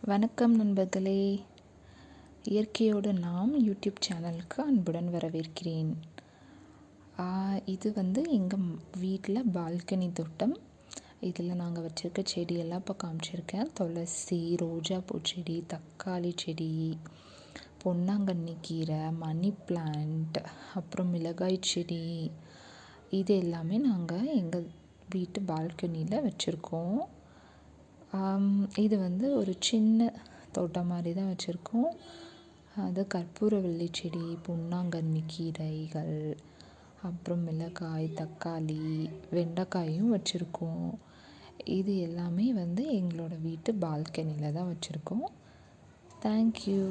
வணக்கம் நண்பர்களே. இயற்கையோடு நாம் யூடியூப் சேனலுக்கு அன்புடன் வரவேற்கிறேன். இது எங்கள் வீட்டில் பால்கனி தோட்டம். இதில் நாங்கள் வச்சுருக்க செடியெல்லாம் இப்போ காமிச்சிருக்கேன். துளசி, ரோஜா பூச்செடி, தக்காளி செடி, பொன்னாங்கண்ணி கீரை, மணி பிளான்ட், அப்புறம் மிளகாய் செடி, இது எல்லாமே நாங்கள் எங்கள் வீட்டு பால்கனியில் வச்சுருக்கோம். இது ஒரு சின்ன தோட்டம் மாதிரி தான் வச்சுருக்கோம். அது கற்பூரவள்ளி செடி, பொன்னாங்கண்ணி கீரைகள், அப்புறம் மிளகாய், தக்காளி, வெண்டைக்காயும் வச்சுருக்கோம். இது எல்லாமே எங்களோட வீட்டு பால்கனியில் தான் வச்சுருக்கோம். தேங்க்யூ.